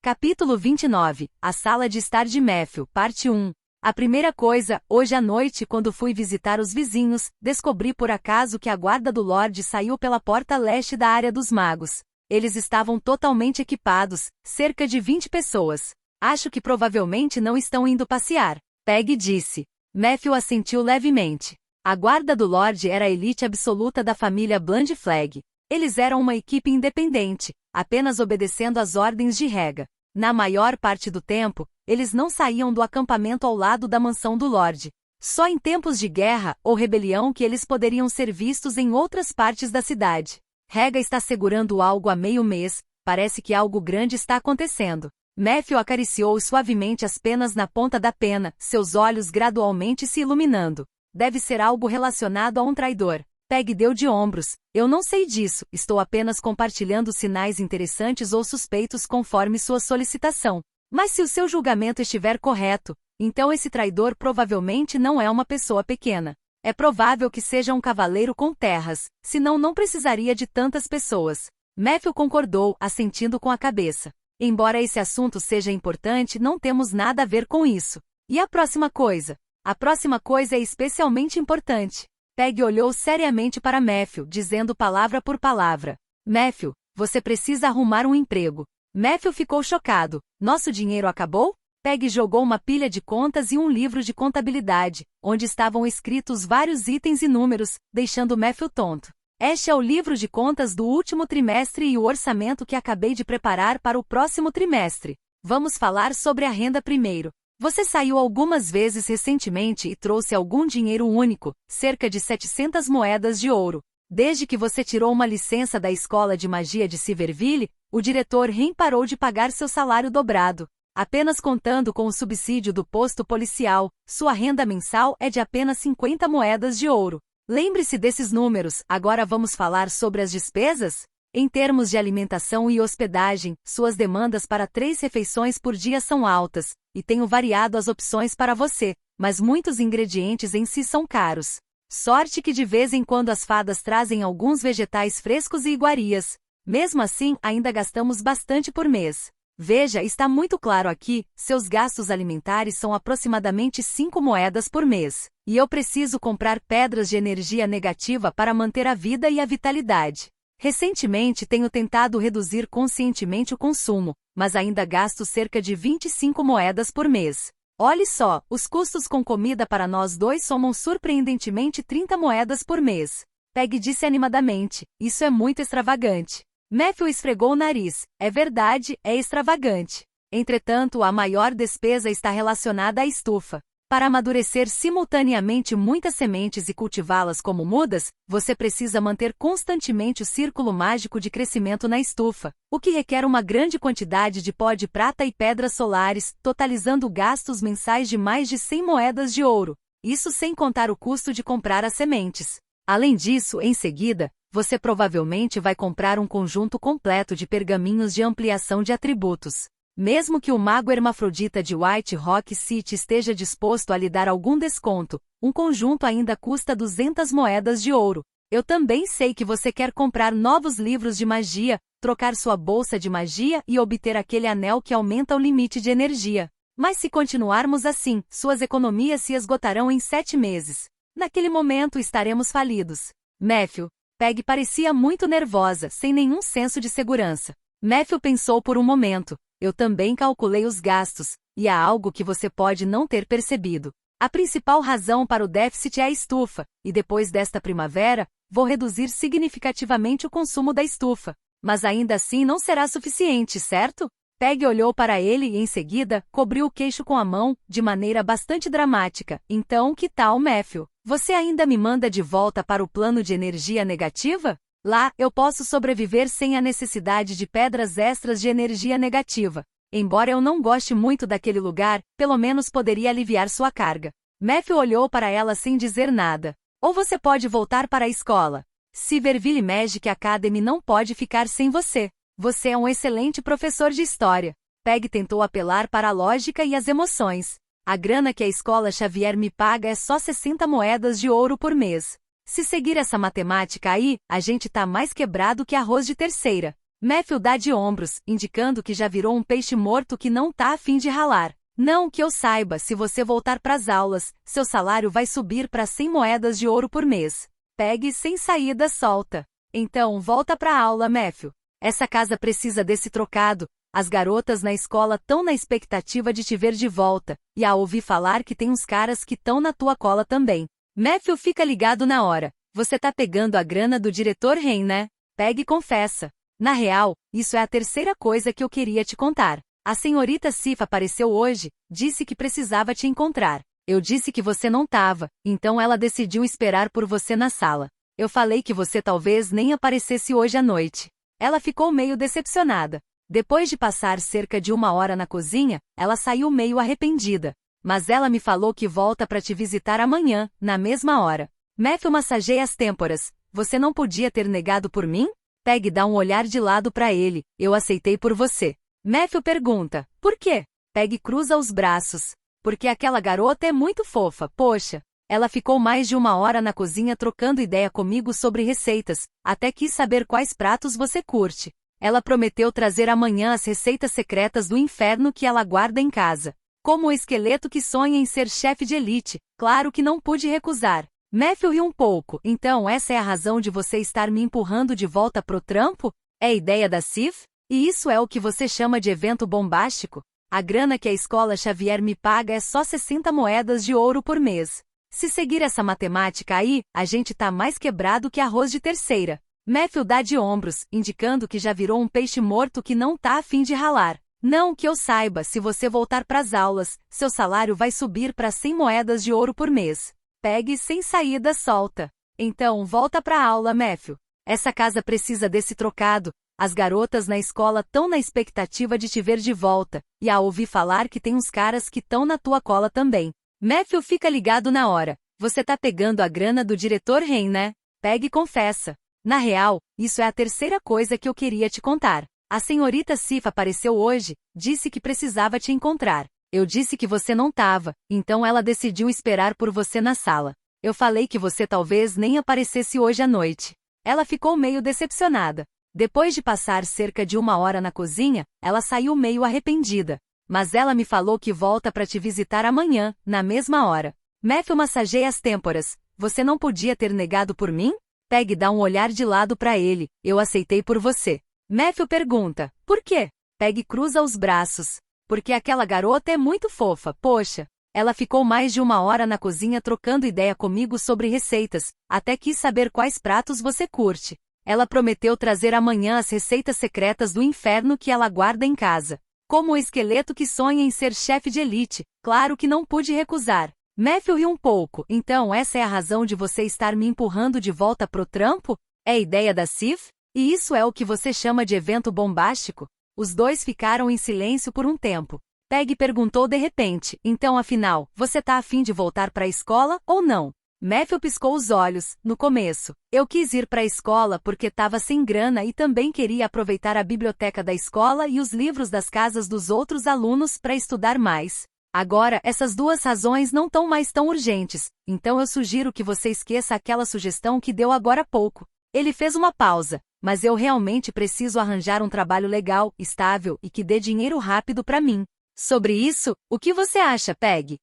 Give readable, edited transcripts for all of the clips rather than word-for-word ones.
Capítulo 29. A sala de estar de Matthew, parte 1. A primeira coisa, hoje à noite quando fui visitar os vizinhos, descobri por acaso que a guarda do Lorde saiu pela porta leste da área dos magos. Eles estavam totalmente equipados, cerca de 20 pessoas. Acho que provavelmente não estão indo passear. Peggy disse. Matthew assentiu levemente. A guarda do Lorde era a elite absoluta da família Blandflag. Eles eram uma equipe independente, apenas obedecendo às ordens de Rega. Na maior parte do tempo, eles não saíam do acampamento ao lado da mansão do Lorde. Só em tempos de guerra ou rebelião que eles poderiam ser vistos em outras partes da cidade. Rega está segurando algo há meio mês, parece que algo grande está acontecendo. Matthew acariciou suavemente as penas na ponta da pena, seus olhos gradualmente se iluminando. Deve ser algo relacionado a um traidor. Peggy deu de ombros. Eu não sei disso, estou apenas compartilhando sinais interessantes ou suspeitos conforme sua solicitação. Mas se o seu julgamento estiver correto, então esse traidor provavelmente não é uma pessoa pequena. É provável que seja um cavaleiro com terras, senão não precisaria de tantas pessoas. Matthew concordou, assentindo com a cabeça. Embora esse assunto seja importante, não temos nada a ver com isso. E a próxima coisa? A próxima coisa é especialmente importante. Peggy olhou seriamente para Matthew, dizendo palavra por palavra. Matthew, você precisa arrumar um emprego. Matthew ficou chocado. Nosso dinheiro acabou? Peggy jogou uma pilha de contas e um livro de contabilidade, onde estavam escritos vários itens e números, deixando Matthew tonto. Este é o livro de contas do último trimestre e o orçamento que acabei de preparar para o próximo trimestre. Vamos falar sobre a renda primeiro. Você saiu algumas vezes recentemente e trouxe algum dinheiro único, cerca de 700 moedas de ouro. Desde que você tirou uma licença da Escola de Magia de Silverville, o diretor Ren parou de pagar seu salário dobrado. Apenas contando com o subsídio do posto policial, sua renda mensal é de apenas 50 moedas de ouro. Lembre-se desses números, agora vamos falar sobre as despesas? Em termos de alimentação e hospedagem, suas demandas para 3 refeições por dia são altas, e tenho variado as opções para você, mas muitos ingredientes em si são caros. Sorte que de vez em quando as fadas trazem alguns vegetais frescos e iguarias. Mesmo assim, ainda gastamos bastante por mês. Veja, está muito claro aqui, seus gastos alimentares são aproximadamente 5 moedas por mês. E eu preciso comprar pedras de energia negativa para manter a vida e a vitalidade. Recentemente tenho tentado reduzir conscientemente o consumo, mas ainda gasto cerca de 25 moedas por mês. Olhe só, os custos com comida para nós dois somam surpreendentemente 30 moedas por mês. Peggy disse animadamente, isso é muito extravagante. Matthew esfregou o nariz, é verdade, é extravagante. Entretanto, a maior despesa está relacionada à estufa. Para amadurecer simultaneamente muitas sementes e cultivá-las como mudas, você precisa manter constantemente o círculo mágico de crescimento na estufa, o que requer uma grande quantidade de pó de prata e pedras solares, totalizando gastos mensais de mais de 100 moedas de ouro. Isso sem contar o custo de comprar as sementes. Além disso, em seguida, você provavelmente vai comprar um conjunto completo de pergaminhos de ampliação de atributos. Mesmo que o mago hermafrodita de White Rock City esteja disposto a lhe dar algum desconto, um conjunto ainda custa 200 moedas de ouro. Eu também sei que você quer comprar novos livros de magia, trocar sua bolsa de magia e obter aquele anel que aumenta o limite de energia. Mas se continuarmos assim, suas economias se esgotarão em 7 meses. Naquele momento estaremos falidos. Matthew. Peggy parecia muito nervosa, sem nenhum senso de segurança. Matthew pensou por um momento. Eu também calculei os gastos, e há algo que você pode não ter percebido. A principal razão para o déficit é a estufa, e depois desta primavera, vou reduzir significativamente o consumo da estufa. Mas ainda assim não será suficiente, certo? Peggy olhou para ele e em seguida, cobriu o queixo com a mão, de maneira bastante dramática. Então, que tal, Matthew? Você ainda me manda de volta para o plano de energia negativa? Lá, eu posso sobreviver sem a necessidade de pedras extras de energia negativa. Embora eu não goste muito daquele lugar, pelo menos poderia aliviar sua carga. Matthew olhou para ela sem dizer nada. Ou você pode voltar para a escola. Silverville Magic Academy não pode ficar sem você. Você é um excelente professor de história. Peggy tentou apelar para a lógica e as emoções. A grana que a escola Xavier me paga é só 60 moedas de ouro por mês. Se seguir essa matemática aí, a gente tá mais quebrado que arroz de terceira. Matthew dá de ombros, indicando que já virou um peixe morto que não tá a fim de ralar. Não que eu saiba, se você voltar pras aulas, seu salário vai subir para 100 moedas de ouro por mês. Pegue sem saída solta. Então volta pra aula, Matthew. Essa casa precisa desse trocado. As garotas na escola tão na expectativa de te ver de volta, e a ouvir falar que tem uns caras que tão na tua cola também. Matthew fica ligado na hora. Você tá pegando a grana do diretor Ren, né? Pegue e confessa. Na real, isso é a terceira coisa que eu queria te contar. A senhorita Sif apareceu hoje, disse que precisava te encontrar. Eu disse que você não tava, então ela decidiu esperar por você na sala. Eu falei que você talvez nem aparecesse hoje à noite. Ela ficou meio decepcionada. Depois de passar cerca de 1 hora na cozinha, ela saiu meio arrependida. Mas ela me falou que volta para te visitar amanhã, na mesma hora. Matthew massageia as têmporas. Você não podia ter negado por mim? Peg dá um olhar de lado para ele. Eu aceitei por você. Matthew pergunta, por quê? Peg cruza os braços. Porque aquela garota é muito fofa, poxa. Ela ficou mais de 1 hora na cozinha trocando ideia comigo sobre receitas, até quis saber quais pratos você curte. Ela prometeu trazer amanhã as receitas secretas do inferno que ela guarda em casa. Como o esqueleto que sonha em ser chefe de elite, claro que não pude recusar. Matthew riu um pouco, então essa é a razão de você estar me empurrando de volta pro trampo? É a ideia da Sif? E isso é o que você chama de evento bombástico? A grana que a escola Xavier me paga é só 60 moedas de ouro por mês. Se seguir essa matemática aí, a gente tá mais quebrado que arroz de terceira. Matthew dá de ombros, indicando que já virou um peixe morto que não tá a fim de ralar. Não que eu saiba, se você voltar pras aulas, seu salário vai subir para 100 moedas de ouro por mês. Pegue sem saída solta. Então volta pra aula, Matthew. Essa casa precisa desse trocado. As garotas na escola tão na expectativa de te ver de volta, e a ouvir falar que tem uns caras que tão na tua cola também. Matthew fica ligado na hora. Você tá pegando a grana do diretor Ren, né? Peg e confessa. Na real, isso é a terceira coisa que eu queria te contar. A senhorita Sif apareceu hoje, disse que precisava te encontrar. Eu disse que você não tava, então ela decidiu esperar por você na sala. Eu falei que você talvez nem aparecesse hoje à noite. Ela ficou meio decepcionada. Depois de passar cerca de 1 hora na cozinha, ela saiu meio arrependida. Mas ela me falou que volta para te visitar amanhã, na mesma hora. Matthew massageia as têmporas. Você não podia ter negado por mim? Peg dá um olhar de lado para ele. Eu aceitei por você. Matthew pergunta, por quê? Peg cruza os braços. Porque aquela garota é muito fofa, poxa. Ela ficou mais de 1 hora na cozinha trocando ideia comigo sobre receitas, até quis saber quais pratos você curte. Ela prometeu trazer amanhã as receitas secretas do inferno que ela guarda em casa. Como o esqueleto que sonha em ser chefe de elite, claro que não pude recusar. Matthew riu um pouco, então essa é a razão de você estar me empurrando de volta pro trampo? É a ideia da Sif? E isso é o que você chama de evento bombástico? Os dois ficaram em silêncio por um tempo. Peg perguntou de repente, então afinal, você tá a fim de voltar pra escola ou não? Matthew piscou os olhos. No começo, eu quis ir pra escola porque tava sem grana e também queria aproveitar a biblioteca da escola e os livros das casas dos outros alunos para estudar mais. Agora, essas duas razões não tão mais tão urgentes, então eu sugiro que você esqueça aquela sugestão que deu agora há pouco. Ele fez uma pausa, mas eu realmente preciso arranjar um trabalho legal, estável e que dê dinheiro rápido para mim. Sobre isso, o que você acha, Peg?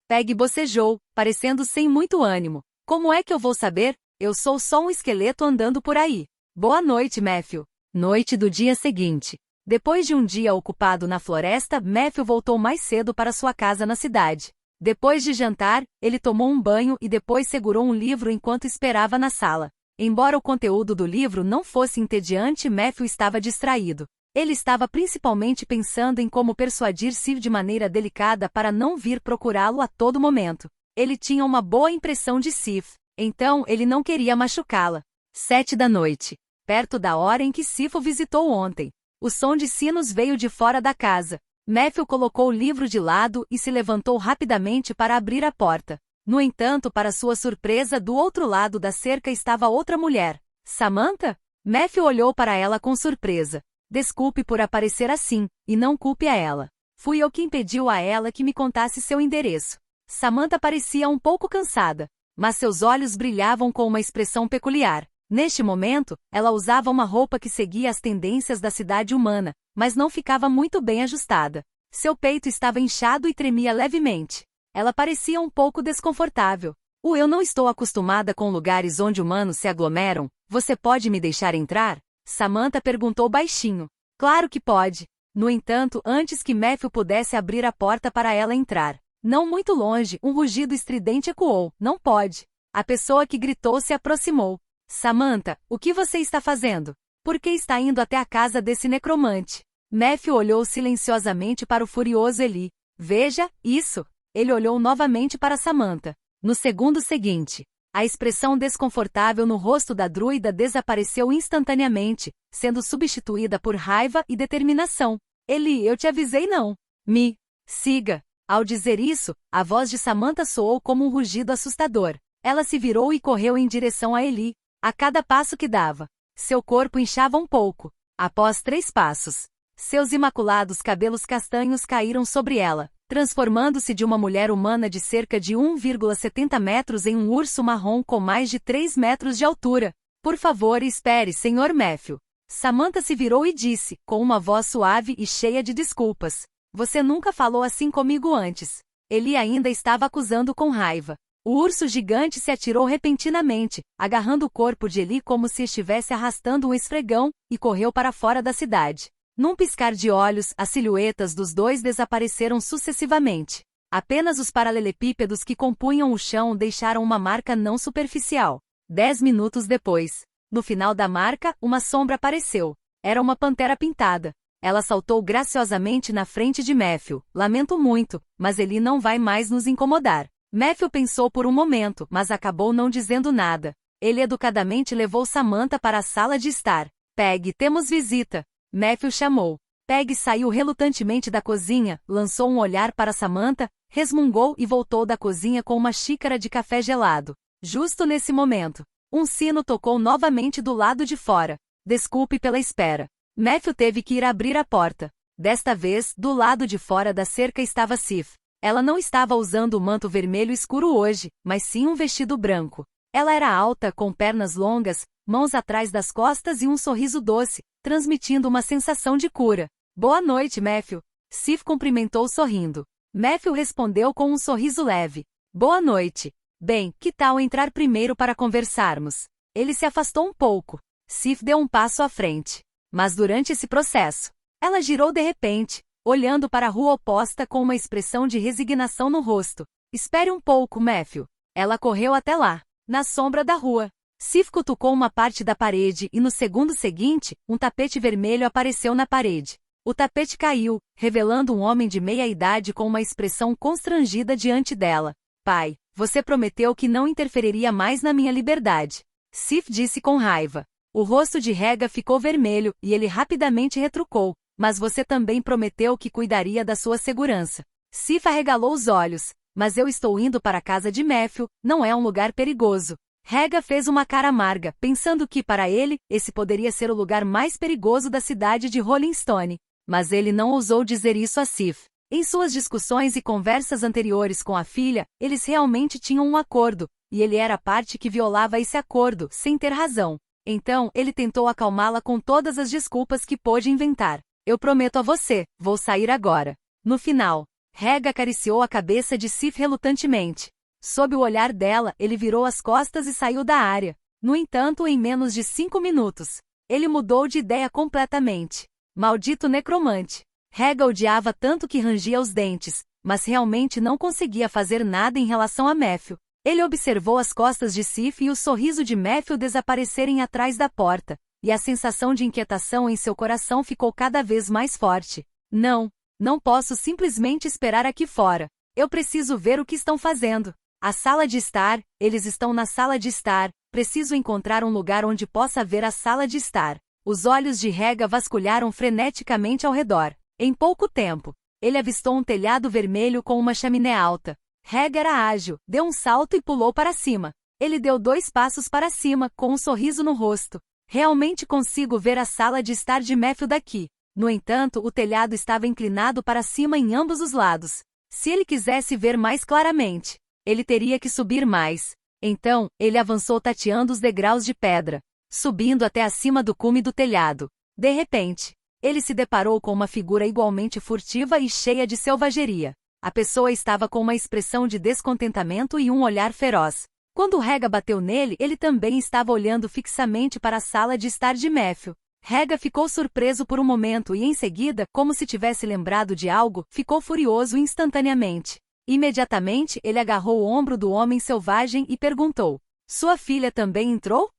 Peg bocejou, parecendo sem muito ânimo. Como é que eu vou saber? Eu sou só um esqueleto andando por aí. Boa noite, Matthew. Noite do dia seguinte. Depois de um dia ocupado na floresta, Matthew voltou mais cedo para sua casa na cidade. Depois de jantar, ele tomou um banho e depois segurou um livro enquanto esperava na sala. Embora o conteúdo do livro não fosse entediante, Matthew estava distraído. Ele estava principalmente pensando em como persuadir Sif de maneira delicada para não vir procurá-lo a todo momento. Ele tinha uma boa impressão de Sif, então ele não queria machucá-la. 7 da noite. Perto da hora em que Sif o visitou ontem. O som de sinos veio de fora da casa. Matthew colocou o livro de lado e se levantou rapidamente para abrir a porta. No entanto, para sua surpresa, do outro lado da cerca estava outra mulher. Samantha? Matthew olhou para ela com surpresa. Desculpe por aparecer assim, e não culpe a ela. Fui eu que impediu a ela que me contasse seu endereço. Samantha parecia um pouco cansada, mas seus olhos brilhavam com uma expressão peculiar. Neste momento, ela usava uma roupa que seguia as tendências da cidade humana, mas não ficava muito bem ajustada. Seu peito estava inchado e tremia levemente. Ela parecia um pouco desconfortável. Eu não estou acostumada com lugares onde humanos se aglomeram. Você pode me deixar entrar? Samantha perguntou baixinho. Claro que pode. No entanto, antes que Matthew pudesse abrir a porta para ela entrar, não muito longe, um rugido estridente ecoou. Não pode. A pessoa que gritou se aproximou. Samantha, o que você está fazendo? Por que está indo até a casa desse necromante? Matthew olhou silenciosamente para o furioso Eli. Veja, isso. Ele olhou novamente para Samantha. No segundo seguinte, a expressão desconfortável no rosto da druida desapareceu instantaneamente, sendo substituída por raiva e determinação. Eli, eu te avisei não. Me siga. Ao dizer isso, a voz de Samantha soou como um rugido assustador. Ela se virou e correu em direção a Eli. A cada passo que dava, seu corpo inchava um pouco. Após 3 passos, seus imaculados cabelos castanhos caíram sobre ela, transformando-se de uma mulher humana de cerca de 1,70 metros em um urso marrom com mais de 3 metros de altura. Por favor, espere, Sr. Matthew. Samantha se virou e disse, com uma voz suave e cheia de desculpas. Você nunca falou assim comigo antes. Ele ainda estava acusando com raiva. O urso gigante se atirou repentinamente, agarrando o corpo de Eli como se estivesse arrastando um esfregão, e correu para fora da cidade. Num piscar de olhos, as silhuetas dos dois desapareceram sucessivamente. Apenas os paralelepípedos que compunham o chão deixaram uma marca não superficial. 10 minutos depois, no final da marca, uma sombra apareceu. Era uma pantera pintada. Ela saltou graciosamente na frente de Matthew. Lamento muito, mas ele não vai mais nos incomodar. Matthew pensou por um momento, mas acabou não dizendo nada. Ele educadamente levou Samantha para a sala de estar. Peg, temos visita. Matthew chamou. Peg saiu relutantemente da cozinha, lançou um olhar para Samantha, resmungou e voltou da cozinha com uma xícara de café gelado. Justo nesse momento, um sino tocou novamente do lado de fora. Desculpe pela espera. Matthew teve que ir abrir a porta. Desta vez, do lado de fora da cerca estava Sif. Ela não estava usando o manto vermelho escuro hoje, mas sim um vestido branco. Ela era alta, com pernas longas, mãos atrás das costas e um sorriso doce, transmitindo uma sensação de cura. Boa noite, Matthew. Sif cumprimentou sorrindo. Matthew respondeu com um sorriso leve. Boa noite. Bem, que tal entrar primeiro para conversarmos? Ele se afastou um pouco. Sif deu um passo à frente. Mas durante esse processo, ela girou de repente, olhando para a rua oposta com uma expressão de resignação no rosto. Espere um pouco, Matthew. Ela correu até lá, na sombra da rua. Sif cutucou uma parte da parede e no segundo seguinte, um tapete vermelho apareceu na parede. O tapete caiu, revelando um homem de meia-idade com uma expressão constrangida diante dela. Pai, você prometeu que não interferiria mais na minha liberdade. Sif disse com raiva. O rosto de Rega ficou vermelho e ele rapidamente retrucou. Mas você também prometeu que cuidaria da sua segurança. Sif arregalou os olhos. Mas eu estou indo para a casa de Matthew, não é um lugar perigoso. Rega fez uma cara amarga, pensando que, para ele, esse poderia ser o lugar mais perigoso da cidade de Rolling Stone. Mas ele não ousou dizer isso a Sif. Em suas discussões e conversas anteriores com a filha, eles realmente tinham um acordo, e ele era a parte que violava esse acordo, sem ter razão. Então, ele tentou acalmá-la com todas as desculpas que pôde inventar. Eu prometo a você, vou sair agora. No final, Rega acariciou a cabeça de Sif relutantemente. Sob o olhar dela, ele virou as costas e saiu da área. No entanto, em menos de 5 minutos, ele mudou de ideia completamente. Maldito necromante. Rega odiava tanto que rangia os dentes, mas realmente não conseguia fazer nada em relação a Matthew. Ele observou as costas de Sif e o sorriso de Matthew desaparecerem atrás da porta, e a sensação de inquietação em seu coração ficou cada vez mais forte. Não posso simplesmente esperar aqui fora. Eu preciso ver o que estão fazendo. A sala de estar, eles estão na sala de estar, preciso encontrar um lugar onde possa ver a sala de estar. Os olhos de Rega vasculharam freneticamente ao redor. Em pouco tempo, ele avistou um telhado vermelho com uma chaminé alta. Rega era ágil, deu um salto e pulou para cima. Ele deu 2 passos para cima, com um sorriso no rosto. Realmente consigo ver a sala de estar de Matthew daqui. No entanto, o telhado estava inclinado para cima em ambos os lados. Se ele quisesse ver mais claramente, ele teria que subir mais. Então, ele avançou tateando os degraus de pedra. subindo até acima do cume do telhado. De repente, ele se deparou com uma figura igualmente furtiva e cheia de selvageria. A pessoa estava com uma expressão de descontentamento e um olhar feroz. Quando Rega bateu nele, ele também estava olhando fixamente para a sala de estar de Matthew. Rega ficou surpreso por um momento e em seguida, como se tivesse lembrado de algo, ficou furioso instantaneamente. Imediatamente ele agarrou o ombro do homem selvagem e perguntou: "Sua filha também entrou?"